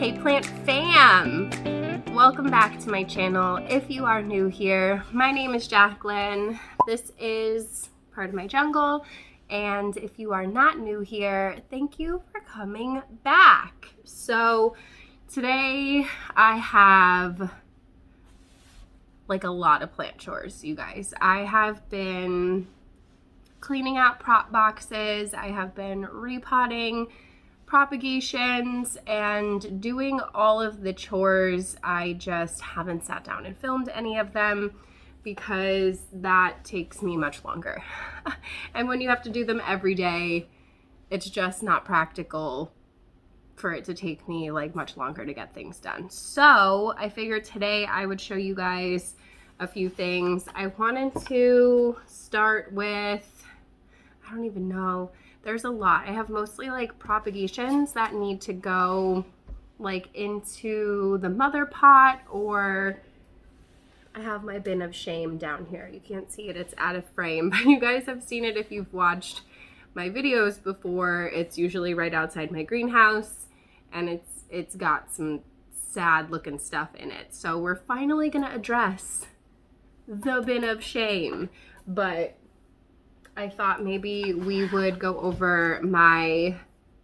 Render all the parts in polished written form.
Hey plant fam! Welcome back to my channel. If you are new here, my name is Jacqueline. This is part of my jungle, and if you are not new here, thank you for coming back. So today I have like a lot of plant chores, you guys. I have been cleaning out prop boxes, I have been repotting propagations and doing all of the chores. I just haven't sat down and filmed any of them because that takes me much longer. And when you have to do them every day, it's just not practical for it to take me like much longer to get things done. So I figured today I would show you guys a few things. I wanted to start with, I don't even know, there's a lot. I have mostly like propagations that need to go like into the mother pot, or I have my bin of shame down here. You can't see it, it's out of frame, but you guys have seen it if you've watched my videos before. It's usually right outside my greenhouse, and it's got some sad looking stuff in it. So we're finally gonna address the bin of shame, but I thought maybe we would go over my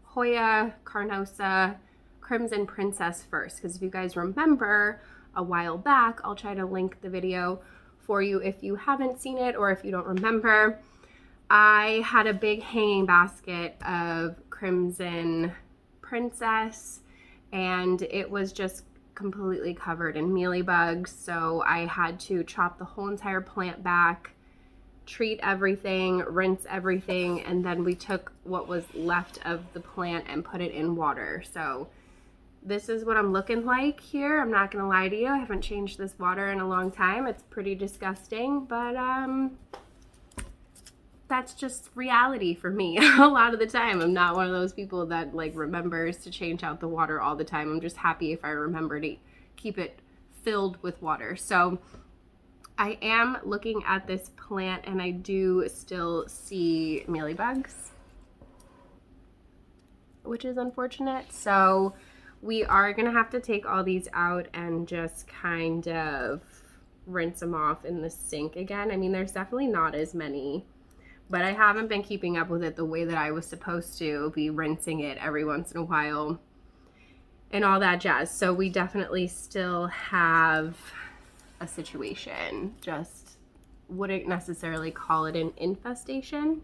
Hoya Carnosa Crimson Princess first, because if you guys remember a while back, I'll try to link the video for you if you haven't seen it or if you don't remember. I had a big hanging basket of Crimson Princess, and it was just completely covered in mealybugs, so I had to chop the whole entire plant back, treat everything, rinse everything, and then we took what was left of the plant and put it in water. So this is what I'm looking like here. I'm not gonna lie to you, I haven't changed this water in a long time. It's pretty disgusting, but that's just reality for me. A lot of the time I'm not one of those people that like remembers to change out the water all the time. I'm just happy if I remember to keep it filled with water. So I am looking at this plant and I do still see mealybugs, which is unfortunate. So we are gonna have to take all these out and just kind of rinse them off in the sink again. I mean, there's definitely not as many, but I haven't been keeping up with it the way that I was supposed to be, rinsing it every once in a while and all that jazz. So we definitely still have a situation. Just wouldn't necessarily call it an infestation.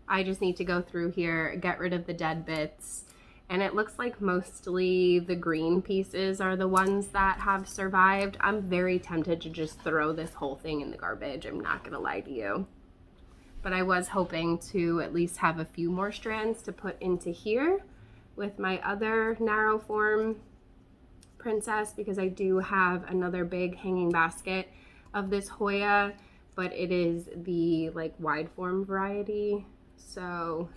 I just need to go through here, get rid of the dead bits, and it looks like mostly the green pieces are the ones that have survived. I'm very tempted to just throw this whole thing in the garbage, I'm not gonna lie to you, but I was hoping to at least have a few more strands to put into here with my other narrow form Princess, because I do have another big hanging basket of this Hoya, but it is the like wide form variety. So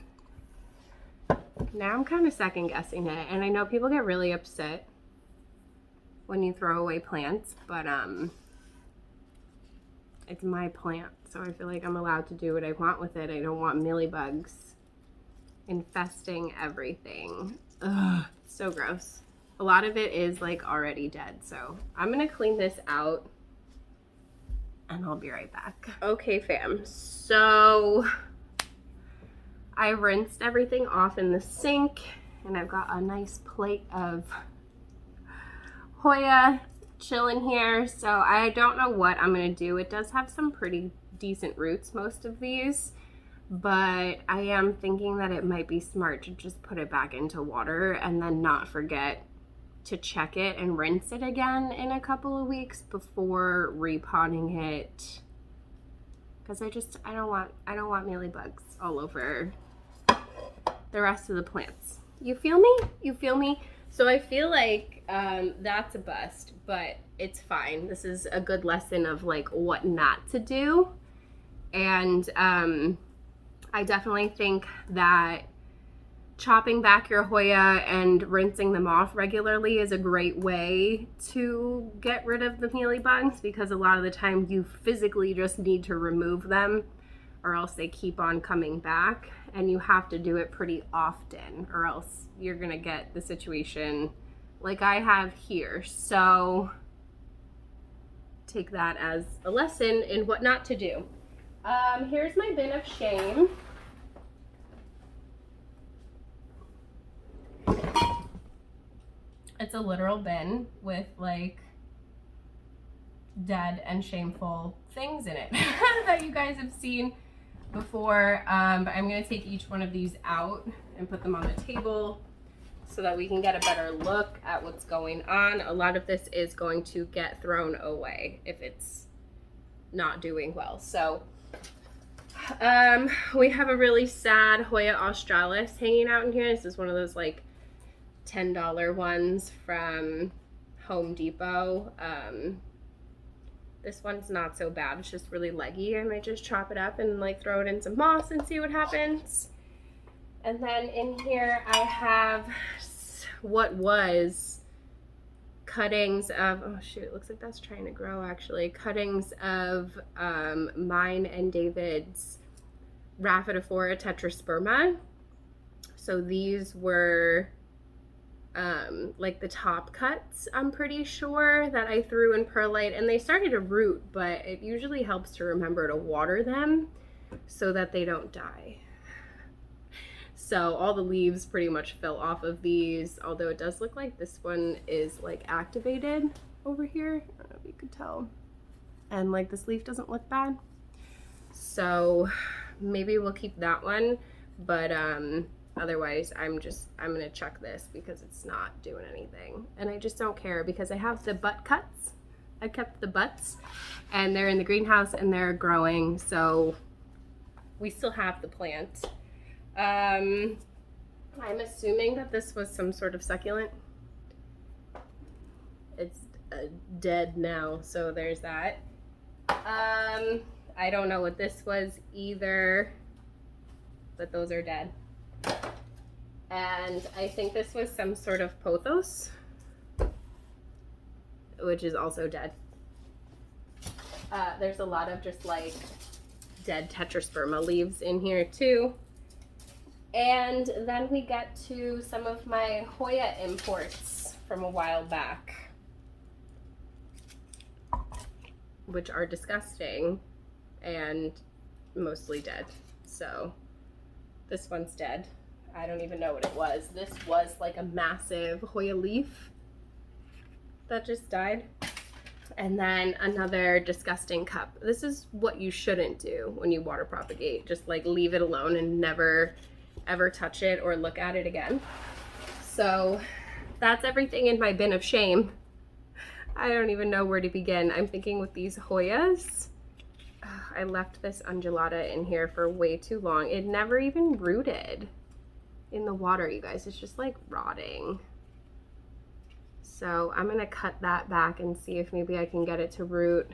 now I'm kind of second guessing it, and I know people get really upset when you throw away plants, but it's my plant, so I feel like I'm allowed to do what I want with it. I don't want mealybugs infesting everything. Ugh, so gross. A lot of it is like already dead, so I'm gonna clean this out and I'll be right back. Okay fam, so I rinsed everything off in the sink and I've got a nice plate of Hoya chilling here. So I don't know what I'm gonna do. It does have some pretty decent roots, most of these, but I am thinking that it might be smart to just put it back into water and then not forget to check it and rinse it again in a couple of weeks before repotting it, because I don't want mealybugs all over the rest of the plants. You feel me? You feel me? So I feel like that's a bust, but it's fine. This is a good lesson of like what not to do, and I definitely think that chopping back your Hoya and rinsing them off regularly is a great way to get rid of the mealybugs, because a lot of the time you physically just need to remove them or else they keep on coming back, and you have to do it pretty often or else you're gonna get the situation like I have here. So take that as a lesson in what not to do. Here's my bin of shame. It's a literal bin with like dead and shameful things in it that you guys have seen before. But I'm gonna take each one of these out and put them on the table so that we can get a better look at what's going on. A lot of this is going to get thrown away if it's not doing well. So we have a really sad Hoya Australis hanging out in here. This is one of those like $10 ones from Home Depot. This one's not so bad. It's just really leggy. I might just chop it up and like throw it in some moss and see what happens. And then in here I have what was cuttings of, oh shoot, it looks like that's trying to grow actually. Cuttings of mine and David's Repotting Tetrasperma. So these were like the top cuts, I'm pretty sure, that I threw in perlite, and they started to root, but it usually helps to remember to water them so that they don't die. So all the leaves pretty much fell off of these, although it does look like this one is like activated over here. I don't know if you could tell. And like this leaf doesn't look bad. So maybe we'll keep that one, but otherwise I'm gonna chuck this because it's not doing anything. And I just don't care because I have the butt cuts. I kept the butts and they're in the greenhouse and they're growing, so we still have the plant. I'm assuming that this was some sort of succulent. It's dead now, so there's that. I don't know what this was either, but those are dead. And I think this was some sort of Pothos, which is also dead. There's a lot of just like dead Tetrasperma leaves in here too. And then we get to some of my Hoya imports from a while back, which are disgusting and mostly dead. So this one's dead. I don't even know what it was. This was like a massive Hoya leaf that just died. And then another disgusting cup. This is what you shouldn't do when you water propagate. Just like leave it alone and never ever touch it or look at it again. So that's everything in my bin of shame. I don't even know where to begin. I'm thinking with these Hoyas, I left this Undelada in here for way too long. It never even rooted in the water, you guys. It's just like rotting. So I'm gonna cut that back and see if maybe I can get it to root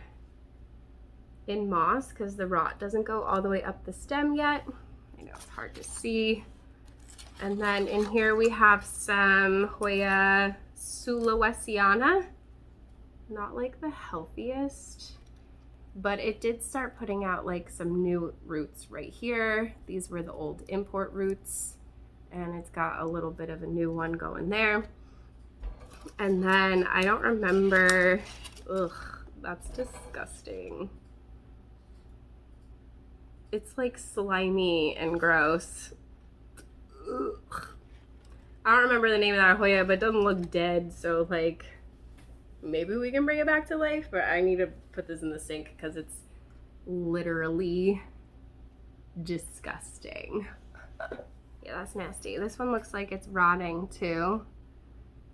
in moss, because the rot doesn't go all the way up the stem yet. I know it's hard to see. And then in here we have some Hoya Sulawesiana. Not like the healthiest, but it did start putting out like some new roots right here. These were the old import roots, and it's got a little bit of a new one going there. And then I don't remember, ugh, that's disgusting. It's like slimy and gross. Ugh. I don't remember the name of that Hoya, but it doesn't look dead, so like maybe we can bring it back to life, but I need to put this in the sink because it's literally disgusting. Yeah, that's nasty. This one looks like it's rotting too.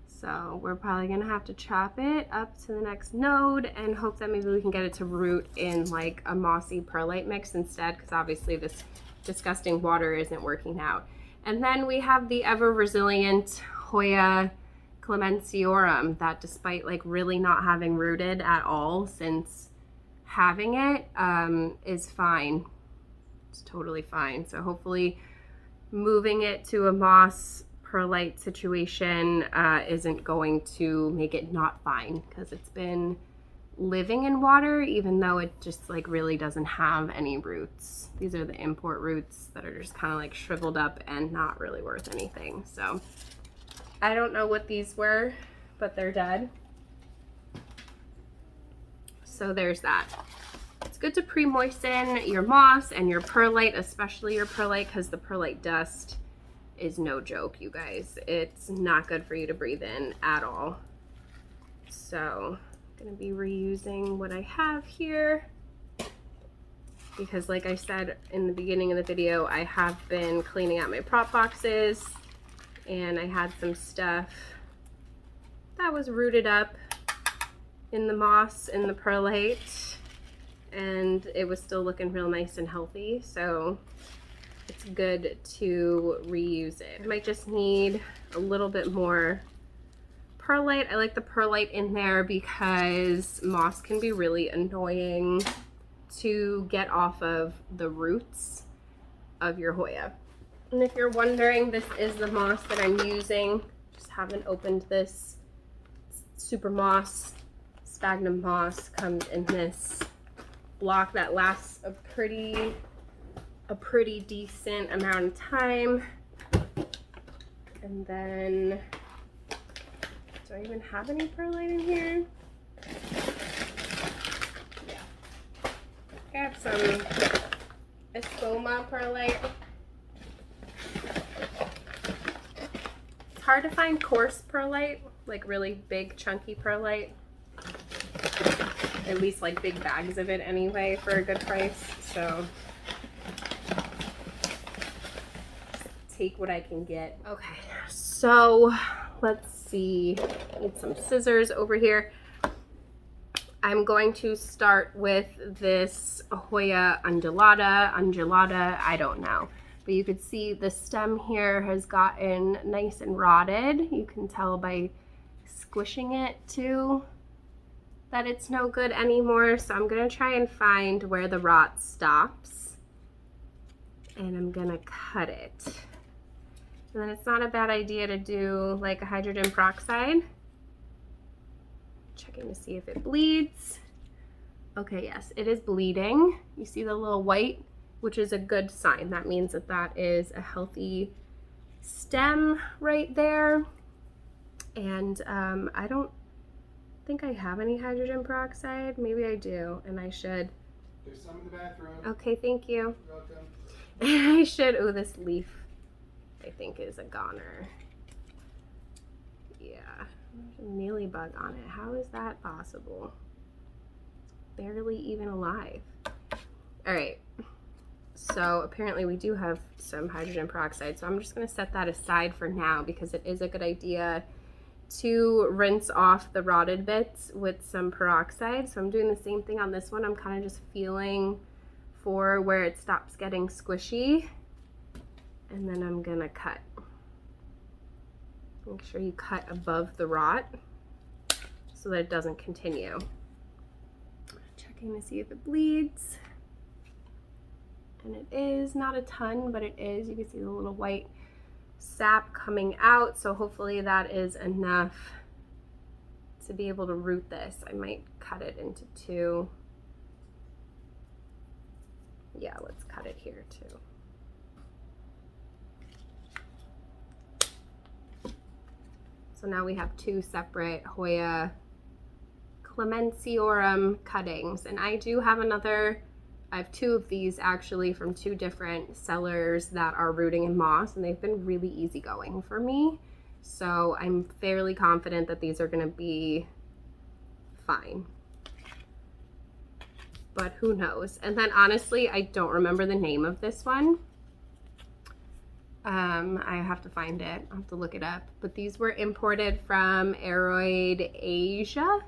So we're probably gonna have to chop it up to the next node and hope that maybe we can get it to root in like a mossy perlite mix instead, because obviously this disgusting water isn't working out. And then we have the ever resilient Hoya Clemenciorum that, despite like really not having rooted at all since having it, is fine. It's totally fine. So hopefully moving it to a moss perlite situation isn't going to make it not fine, because it's been living in water even though it just like really doesn't have any roots. These are the import roots that are just kind of like shriveled up and not really worth anything. So I don't know what these were, but they're dead. So there's that. It's good to pre-moisten your moss and your perlite, especially your perlite, because the perlite dust is no joke, you guys. It's not good for you to breathe in at all. So I'm gonna be reusing what I have here because, like I said in the beginning of the video, I have been cleaning out my prop boxes and I had some stuff that was rooted up in the moss and the perlite, and it was still looking real nice and healthy, so it's good to reuse it. I might just need a little bit more perlite. I like the perlite in there because moss can be really annoying to get off of the roots of your Hoya. And if you're wondering, this is the moss that I'm using. Just haven't opened this. Super moss, sphagnum moss, comes in this block that lasts a pretty decent amount of time. And then, do I even have any perlite in here? Yeah. I have some Espoma perlite. It's hard to find coarse perlite, like really big chunky perlite. At least like big bags of it anyway for a good price. So take what I can get. Okay, so let's see. Need some scissors over here. I'm going to start with this Hoya Undelada, I don't know. But you could see the stem here has gotten nice and rotted. You can tell by squishing it too that it's no good anymore. So I'm gonna try and find where the rot stops and I'm gonna cut it. And then it's not a bad idea to do like a hydrogen peroxide. Checking to see if it bleeds. Okay, yes, it is bleeding. You see the little white, which is a good sign. That means that that is a healthy stem right there. And I don't think I have any hydrogen peroxide. Maybe I do, and I should. There's some in the bathroom. Okay, thank you. You're welcome. I should. Oh, this leaf I think is a goner. Yeah, there's a mealybug on it. How is that possible? It's barely even alive. All right, so apparently we do have some hydrogen peroxide, so I'm just gonna set that aside for now because it is a good idea to rinse off the rotted bits with some peroxide. So I'm doing the same thing on this one. I'm kind of just feeling for where it stops getting squishy, and then I'm gonna cut. Make sure you cut above the rot so that it doesn't continue. Checking to see if it bleeds. And it is not a ton, but it is. You can see the little white sap coming out, so hopefully that is enough to be able to root this. I might cut it into two. Yeah, let's cut it here too. So now we have two separate Hoya Clemenciorum cuttings, and I do have another. I have two of these actually from two different sellers that are rooting in moss, and they've been really easygoing for me. So I'm fairly confident that these are gonna be fine. But who knows? And then honestly, I don't remember the name of this one. I have to find it. I'll have to look it up. But these were imported from Aroid, Asia.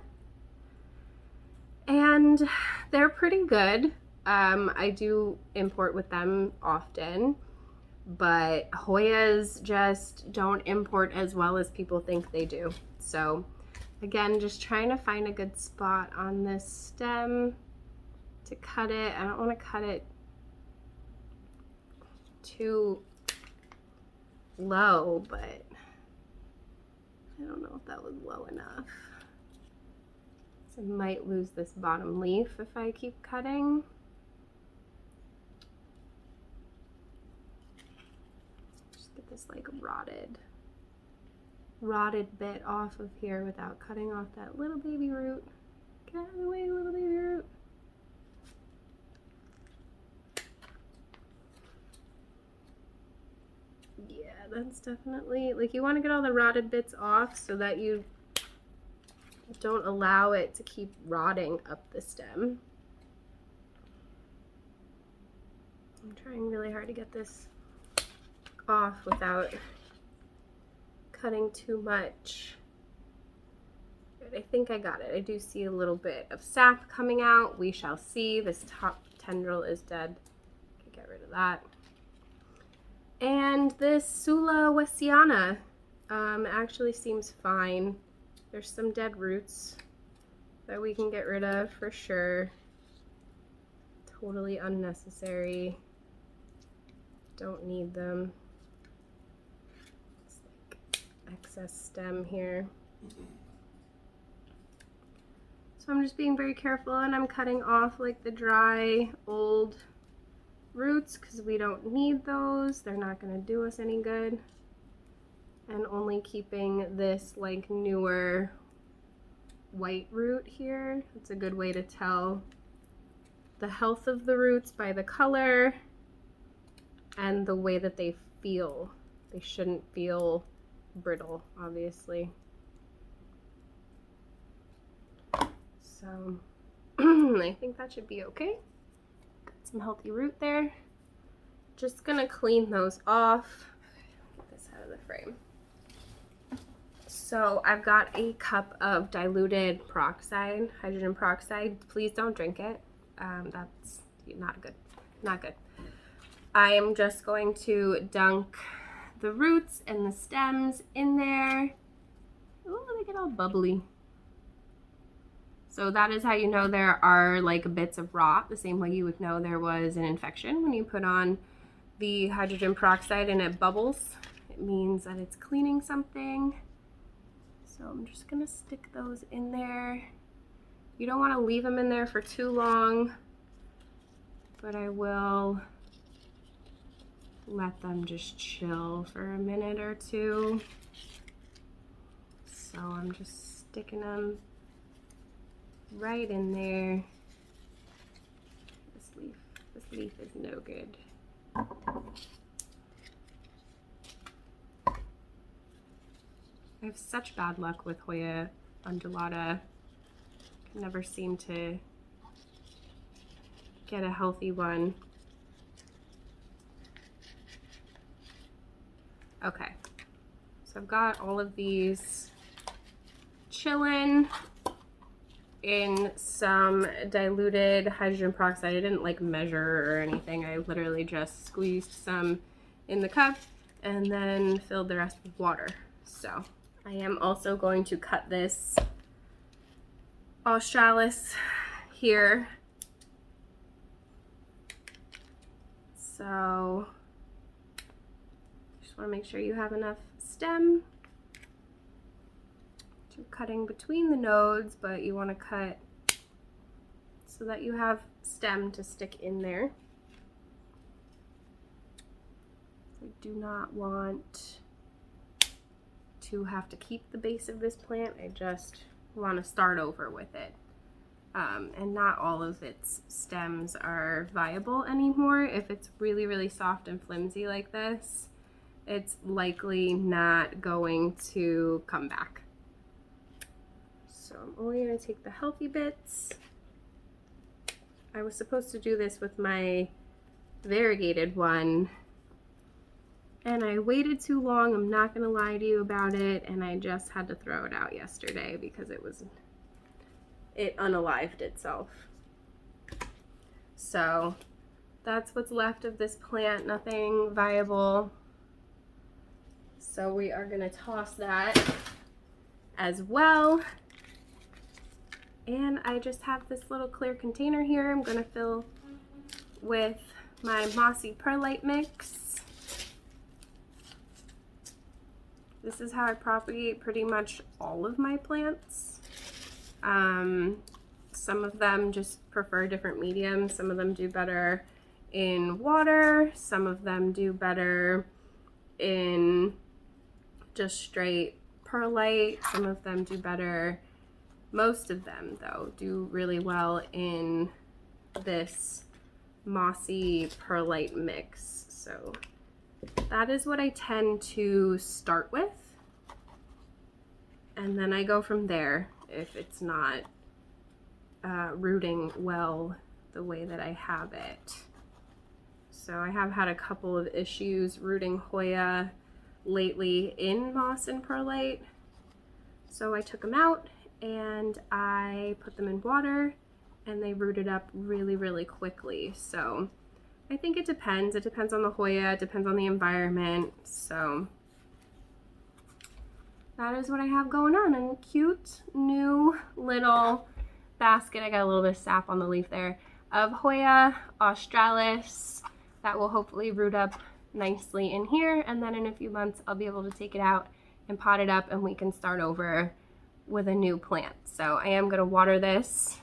And they're pretty good. I do import with them often, but Hoyas just don't import as well as people think they do. So again, just trying to find a good spot on this stem to cut it. I don't want to cut it too low, but I don't know if that was low enough. So I might lose this bottom leaf if I keep cutting. Just get this like rotted. rotted bit off of here without cutting off that little baby root. Get out of the way, little baby root. Yeah, that's definitely, like, you want to get all the rotted bits off so that you don't allow it to keep rotting up the stem. I'm trying really hard to get this off without cutting too much. Good, I think I got it. I do see a little bit of sap coming out. We shall see. This top tendril is dead. Can get rid of that. And this Sulawesiana actually seems fine. There's some dead roots that we can get rid of for sure. Totally unnecessary. Don't need them. It's like excess stem here. So I'm just being very careful, and I'm cutting off like the dry old roots because we don't need those. They're not going to do us any good. And only keeping this like newer white root here. It's a good way to tell the health of the roots by the color and the way that they feel. They shouldn't feel brittle, obviously. So I think that should be okay. Got some healthy root there. Just gonna clean those off. Get this out of the frame. So I've got a cup of diluted peroxide, hydrogen peroxide. Please don't drink it. That's not good. Not good. I am just going to dunk the roots and the stems in there. Oh, they get all bubbly. So that is how you know there are like bits of rot, the same way you would know there was an infection when you put on the hydrogen peroxide and it bubbles. It means that it's cleaning something. So I'm just gonna stick those in there. You don't want to leave them in there for too long, but I will let them just chill for a minute or two. So I'm just sticking them right in there. This leaf is no good. I have such bad luck with Hoya Undelada. Can never seem to get a healthy one. Okay, so I've got all of these chilling in some diluted hydrogen peroxide. I didn't like measure or anything. I literally just squeezed some in the cup and then filled the rest with water. So I am also going to cut this Australis here. So just want to make sure you have enough stem. You're cutting between the nodes, but you want to cut so that you have stem to stick in there. I do not want to have to keep the base of this plant. I just want to start over with it. And not all of its stems are viable anymore. If it's really, really soft and flimsy like this, it's likely not going to come back. So I'm only going to take the healthy bits. I was supposed to do this with my variegated one, and I waited too long. I'm not going to lie to you about it, and I just had to throw it out yesterday because it unalived itself. So that's what's left of this plant, nothing viable. So we are going to toss that as well. And I just have this little clear container here. I'm going to fill with my mossy perlite mix. This is how I propagate pretty much all of my plants. Some of them just prefer different mediums. Some of them do better in water. Some of them do better in just straight perlite. Some of them do better. Most of them, though, do really well in this mossy perlite mix. So that is what I tend to start with. And then I go from there if it's not rooting well the way that I have it. So I have had a couple of issues rooting Hoya lately in moss and perlite. So I took them out and I put them in water and they rooted up really, really quickly. So I think it depends. It depends on the Hoya, it depends on the environment. So that is what I have going on. And cute new little basket. I got a little bit of sap on the leaf there of Hoya Australis that will hopefully root up nicely in here. And then in a few months, I'll be able to take it out and pot it up and we can start over with a new plant. So I am gonna water this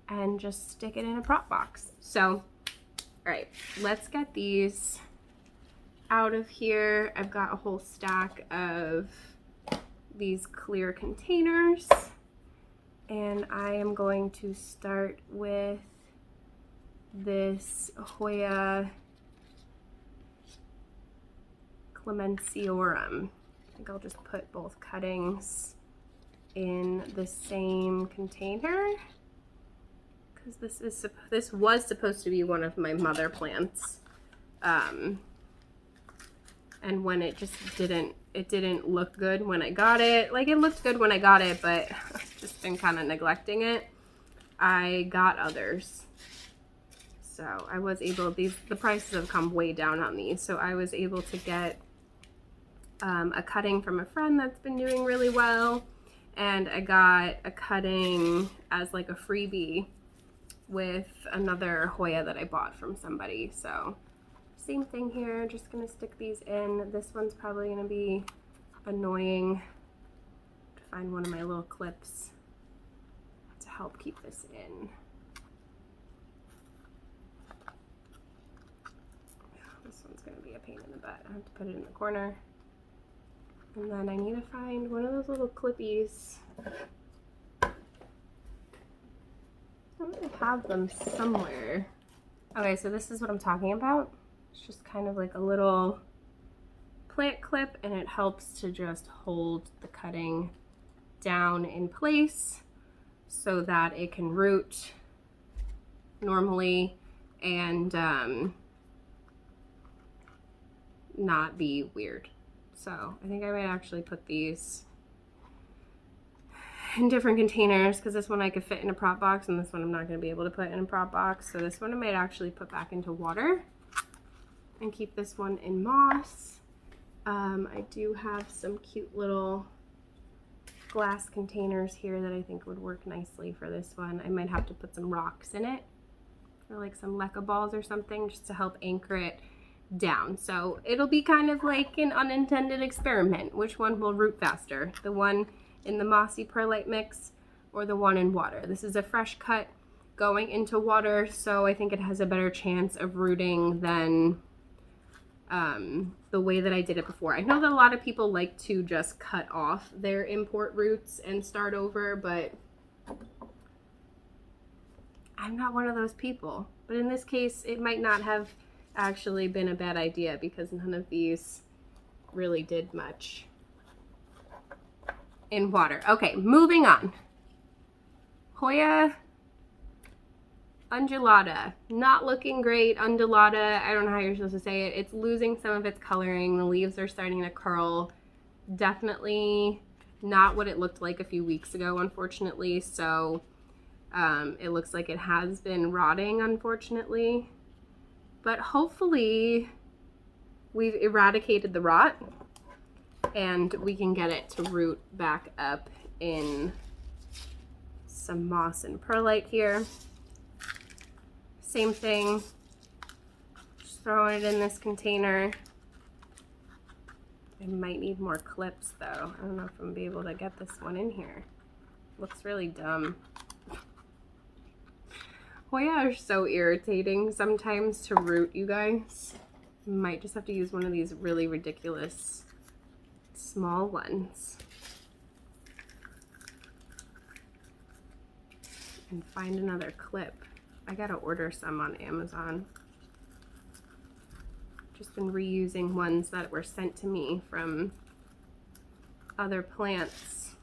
and just stick it in a prop box. So, all right, let's get these out of here. I've got a whole stack of these clear containers. And I am going to start with this Hoya Clemenciorum. I think I'll just put both cuttings in the same container because this was supposed to be one of my mother plants. And when it just didn't look good when I got it. Like, it looked good when I got it, but I've just been kind of neglecting it. I got others. So I was able, the prices have come way down on these. So I was able to get a cutting from a friend that's been doing really well. And I got a cutting as like a freebie with another Hoya that I bought from somebody. So same thing here, just gonna stick these in. This one's probably gonna be annoying to find one of my little clips to help keep this in. This one's gonna be a pain in the butt. I have to put it in the corner. And then I need to find one of those little clippies. I really have them somewhere. Okay, so this is what I'm talking about. It's just kind of like a little plant clip and it helps to just hold the cutting down in place so that it can root normally and not be weird. So I think I might actually put these in different containers because this one I could fit in a prop box and this one I'm not going to be able to put in a prop box. So this one I might actually put back into water and keep this one in moss. I do have some cute little glass containers here that I think would work nicely for this one. I might have to put some rocks in it or like some leca balls or something just to help anchor it down. So it'll be kind of like an unintended experiment. Which one will root faster? The one in the mossy perlite mix or the one in water? This is a fresh cut going into water, so I think it has a better chance of rooting than the way that I did it before. I know that a lot of people like to just cut off their import roots and start over, but I'm not one of those people. But in this case, it might not have actually been a bad idea because none of these really did much in water. Okay, moving on. Hoya Undelada, not looking great. Undelada, I don't know how you're supposed to say it. It's losing some of its coloring. The leaves are starting to curl. Definitely not what it looked like a few weeks ago, unfortunately. So it looks like it has been rotting, unfortunately. But hopefully we've eradicated the rot and we can get it to root back up in some moss and perlite here. Same thing, just throwing it in this container. I might need more clips though. I don't know if I'm gonna be able to get this one in here. Looks really dumb. Hoya are so irritating sometimes to root, you guys. You might just have to use one of these really ridiculous small ones. And find another clip. I gotta order some on Amazon. Just been reusing ones that were sent to me from other plants.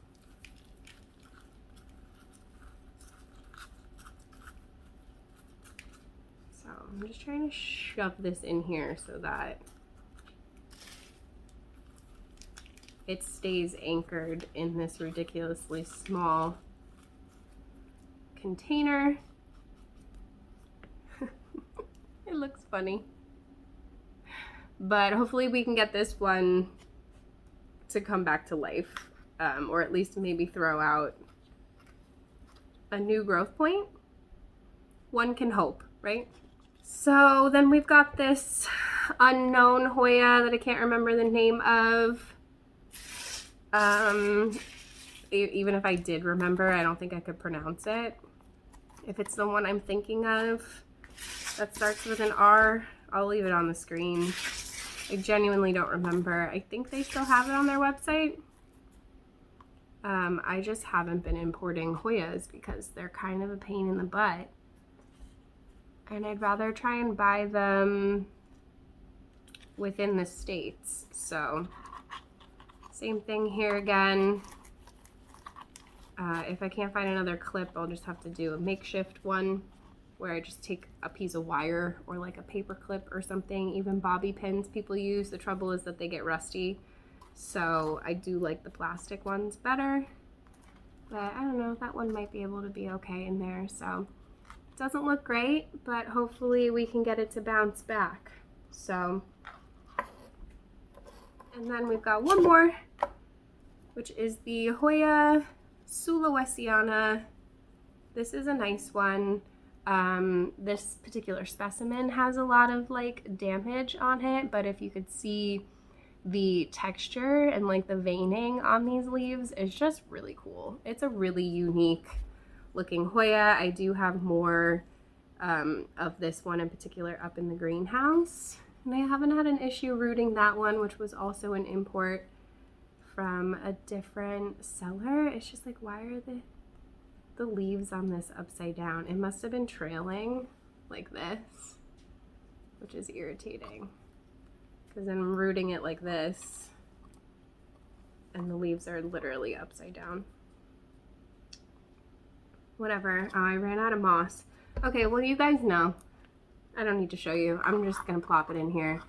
So I'm just trying to shove this in here so that it stays anchored in this ridiculously small container. It looks funny. But hopefully we can get this one to come back to life, or at least maybe throw out a new growth point. One can hope, right? So then we've got this unknown Hoya that I can't remember the name of. Even if I did remember, I don't think I could pronounce it. If it's the one I'm thinking of that starts with an R, I'll leave it on the screen. I genuinely don't remember. I think they still have it on their website. I just haven't been importing Hoyas because they're kind of a pain in the butt. And I'd rather try and buy them within the States. So, same thing here again. If I can't find another clip, I'll just have to do a makeshift one where I just take a piece of wire or like a paper clip or something. Even bobby pins people use. The trouble is that they get rusty. So I do like the plastic ones better. But I don't know, that one might be able to be okay in there. So it doesn't look great, but hopefully we can get it to bounce back. So, and then we've got one more, which is the Hoya Sulawesiana. This is a nice one. This particular specimen has a lot of like damage on it, but if you could see the texture and like the veining on these leaves is just really cool. It's a really unique looking Hoya. I do have more of this one in particular up in the greenhouse, and I haven't had an issue rooting that one, which was also an import from a different seller. It's just like, why are the leaves on this upside down? It must have been trailing like this, which is irritating because I'm rooting it like this and the leaves are literally upside down. Whatever. Oh, I ran out of moss. Okay, well, you guys know. I don't need to show you. I'm just gonna plop it in here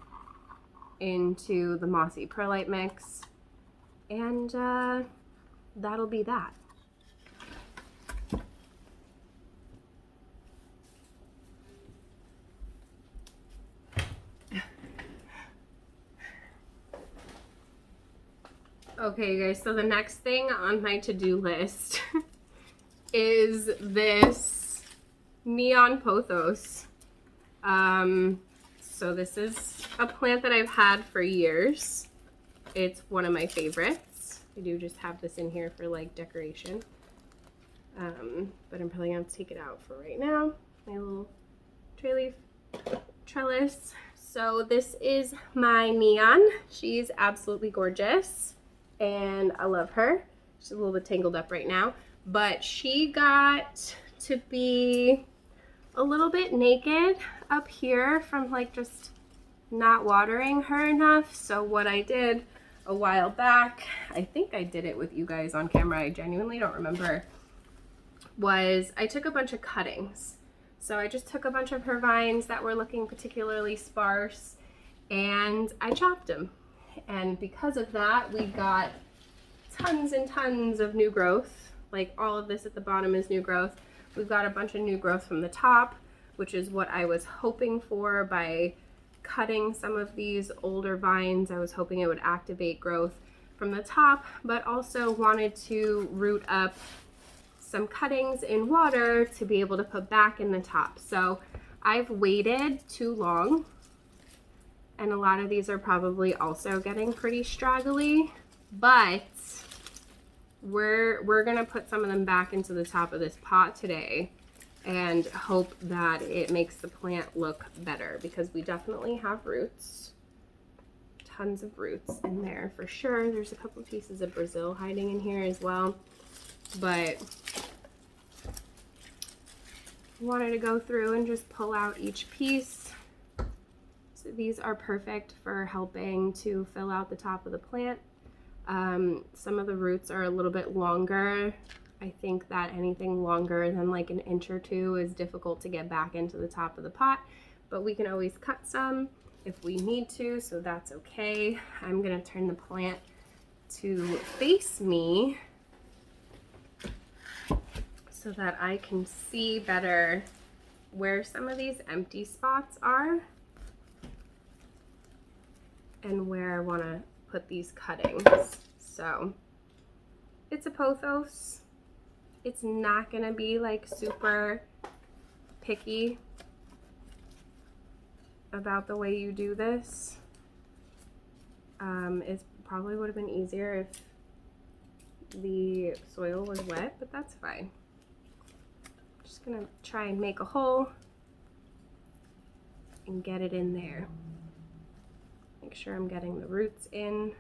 into the mossy perlite mix, and that'll be that. Okay guys, so the next thing on my to-do list is this neon pothos. So this is a plant that I've had for years. It's one of my favorites. I do just have this in here for like decoration. But I'm probably gonna take it out for right now. My little Treleaf trellis. So this is my neon. She's absolutely gorgeous and I love her. She's a little bit tangled up right now, but she got to be a little bit naked up here from like just not watering her enough. So what I did a while back, I think I did it with you guys on camera, I genuinely don't remember, was I took a bunch of cuttings. So I just took a bunch of her vines that were looking particularly sparse and I chopped them. And because of that, we got tons and tons of new growth. Like all of this at the bottom is new growth. We've got a bunch of new growth from the top, which is what I was hoping for by cutting some of these older vines. I was hoping it would activate growth from the top, but also wanted to root up some cuttings in water to be able to put back in the top. So I've waited too long, and a lot of these are probably also getting pretty straggly, but we're gonna put some of them back into the top of this pot today and hope that it makes the plant look better, because we definitely have roots. tons of roots in there for sure. There's a couple pieces of Brazil hiding in here as well, but wanted to go through and just pull out each piece. So these are perfect for helping to fill out the top of the plant. Some of the roots are a little bit longer. I think that anything longer than like an inch or two is difficult to get back into the top of the pot, but we can always cut some if we need to, so that's okay. I'm gonna turn the plant to face me so that I can see better where some of these empty spots are and where I want to put these cuttings. So it's a Pothos. It's not going to be like super picky about the way you do this. It probably would have been easier if the soil was wet, but that's fine. Just gonna try and make a hole and get it in there. Make sure I'm getting the roots in.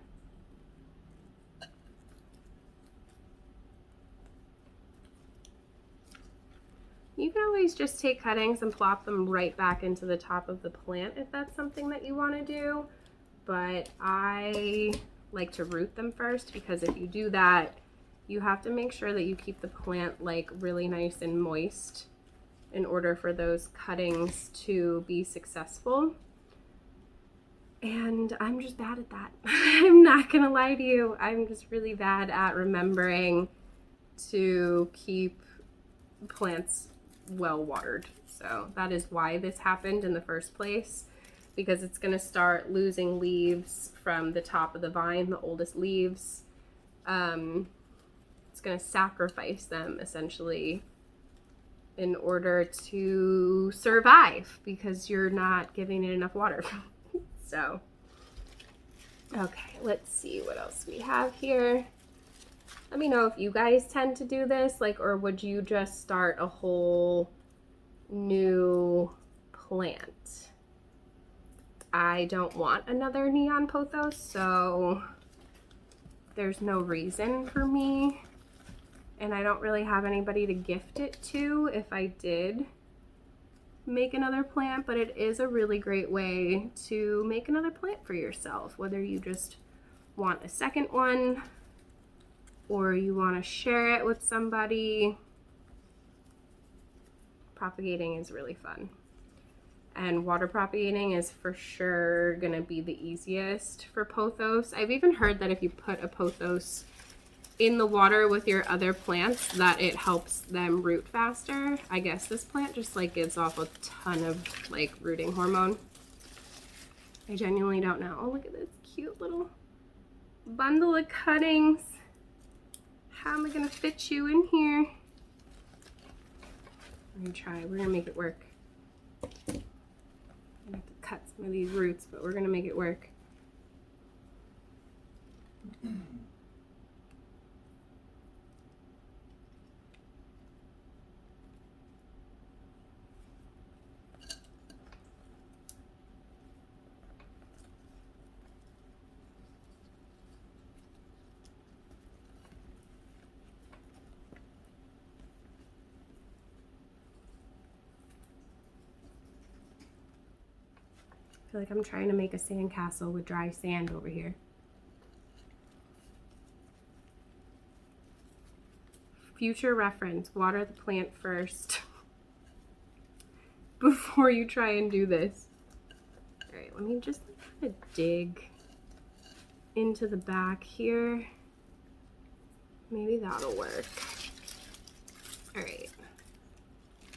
You can always just take cuttings and plop them right back into the top of the plant if that's something that you want to do, but I like to root them first, because if you do that, you have to make sure that you keep the plant like really nice and moist in order for those cuttings to be successful. And I'm just bad at that. I'm not gonna lie to you. I'm just really bad at remembering to keep plants well watered. So that is why this happened in the first place, because it's gonna start losing leaves from the top of the vine, the oldest leaves. It's going to sacrifice them essentially in order to survive, because you're not giving it enough water. So, okay, let's see what else we have here. Let me know if you guys tend to do this, like, or would you just start a whole new plant? I don't want another neon pothos, so there's no reason for me. And I don't really have anybody to gift it to if I did make another plant, but it is a really great way to make another plant for yourself, whether you just want a second one or you want to share it with somebody. Propagating is really fun. And water propagating is for sure gonna be the easiest for pothos. I've even heard that if you put a pothos in the water with your other plants, that it helps them root faster. I guess this plant just like gives off a ton of like rooting hormone. I genuinely don't know. Oh, look at this cute little bundle of cuttings. How am I gonna fit you in here? I'm gonna try. We're gonna make it work. I'm gonna have to cut some of these roots, but we're gonna make it work. I feel like I'm trying to make a sandcastle with dry sand over here. Future reference, water the plant first before you try and do this. All right, let me just kind of dig into the back here. Maybe that'll work. All right,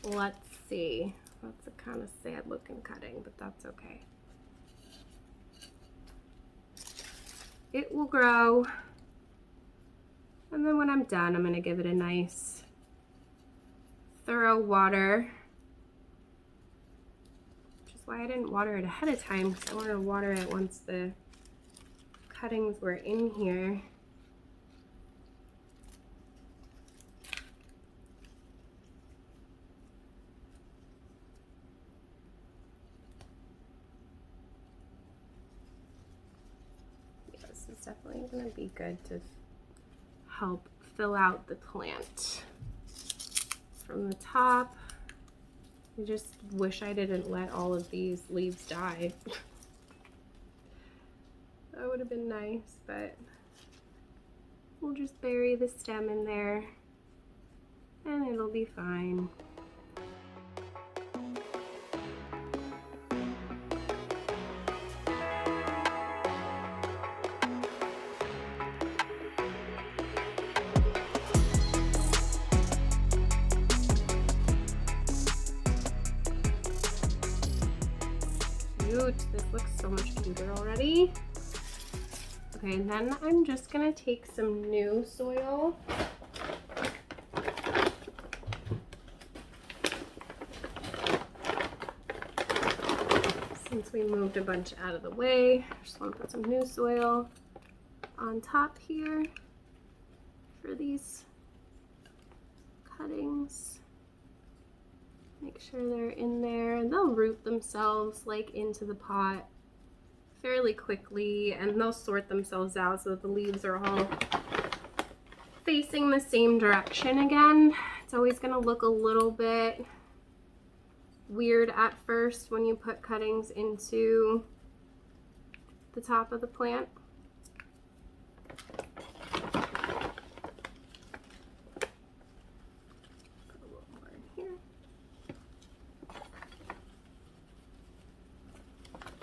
let's see. That's a kind of sad looking cutting, but that's okay. It will grow. And then when I'm done, I'm gonna give it a nice thorough water. Which is why I didn't water it ahead of time, because I wanted to water it once the cuttings were in here. It's definitely going to be good to help fill out the plant from the top. I just wish I didn't let all of these leaves die. That would have been nice, but we'll just bury the stem in there and it'll be fine. Cute. This looks so much cuter already. Okay, and then I'm just gonna take some new soil. Since we moved a bunch out of the way, I just want to put some new soil on top here for these cuttings. Make sure they're in there, and they'll root themselves like into the pot fairly quickly, and they'll sort themselves out so that the leaves are all facing the same direction again. It's always going to look a little bit weird at first when you put cuttings into the top of the plant. Put a little more in here.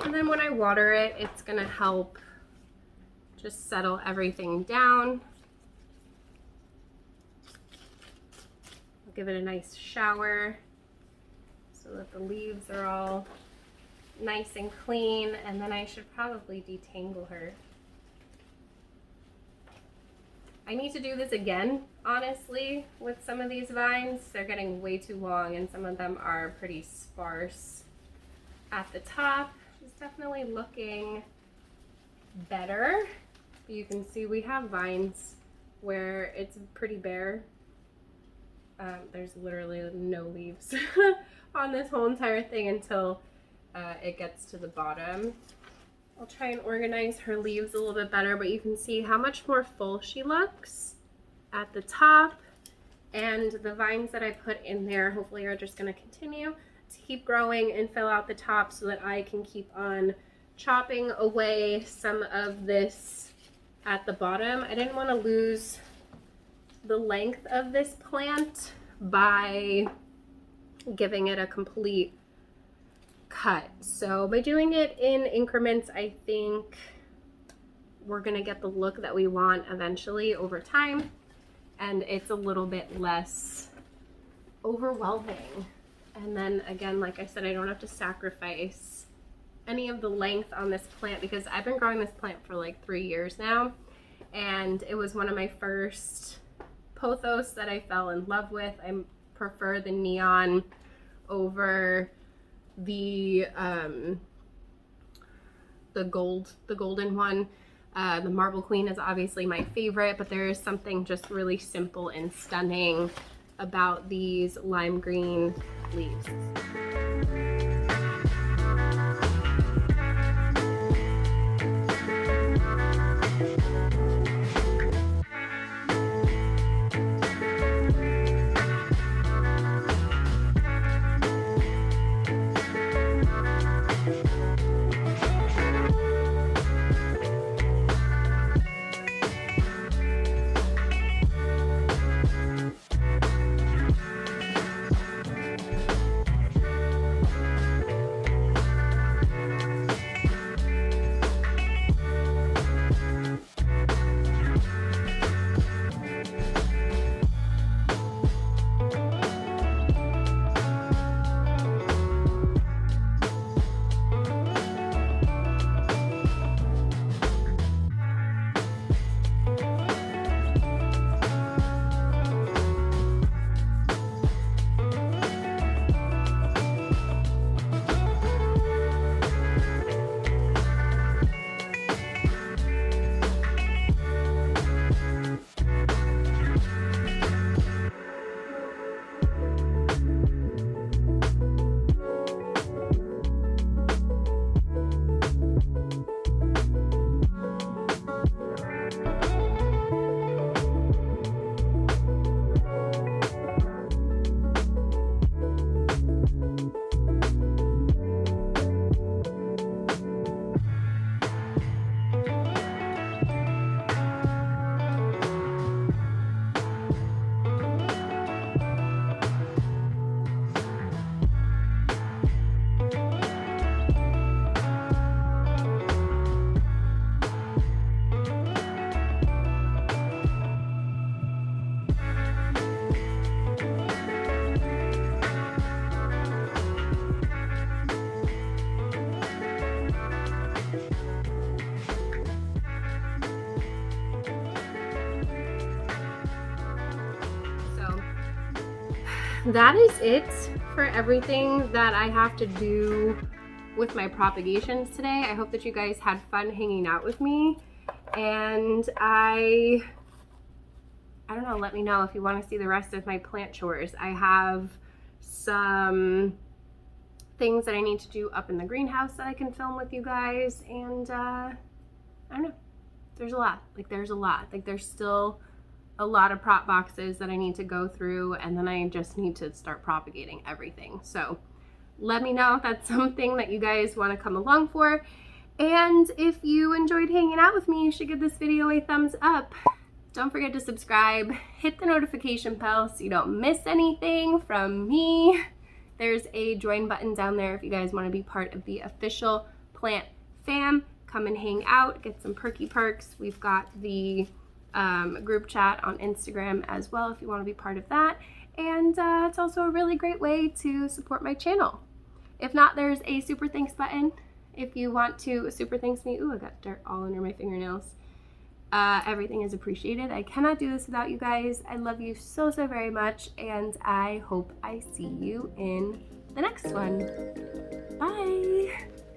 And then when I water it, it's going to help just settle everything down. I'll give it a nice shower so that the leaves are all nice and clean, and then I should probably detangle her. I need to do this again, honestly, with some of these vines. They're getting way too long, and some of them are pretty sparse at the top. She's definitely looking better. You can see we have vines where it's pretty bare. There's literally no leaves on this whole entire thing until it gets to the bottom. I'll try and organize her leaves a little bit better, but you can see how much more full she looks at the top. And the vines that I put in there hopefully are just going to continue to keep growing and fill out the top so that I can keep on chopping away some of this at the bottom. I didn't want to lose the length of this plant by giving it a complete cut. So by doing it in increments, I think we're gonna get the look that we want eventually over time, and it's a little bit less overwhelming. And then again, like I said, I don't have to sacrifice any of the length on this plant because I've been growing this plant for like 3 years now, and it was one of my first pothos that I fell in love with. I prefer the neon over the golden one. The Marble Queen is obviously my favorite, but there is something just really simple and stunning about these lime green leaves. that is it for everything that I have to do with my propagations today. I hope that you guys had fun hanging out with me, and I don't know, let me know if you want to see the rest of my plant chores. I have some things that I need to do up in the greenhouse that I can film with you guys, and I don't know, there's a lot. Like there's still a lot of prop boxes that I need to go through, and then I just need to start propagating everything. So let me know if that's something that you guys want to come along for. And if you enjoyed hanging out with me, you should give this video a thumbs up. Don't forget to subscribe, hit the notification bell so you don't miss anything from me. There's a join button down there if you guys want to be part of the official plant fam. Come and hang out, get some perky perks. We've got the group chat on Instagram as well if you want to be part of that. And it's also a really great way to support my channel. If not, there's a super thanks button if you want to super thanks me. Ooh, I got dirt all under my fingernails. Everything is appreciated. I cannot do this without you guys. I love you so very much, and I hope I see you in the next one. Bye.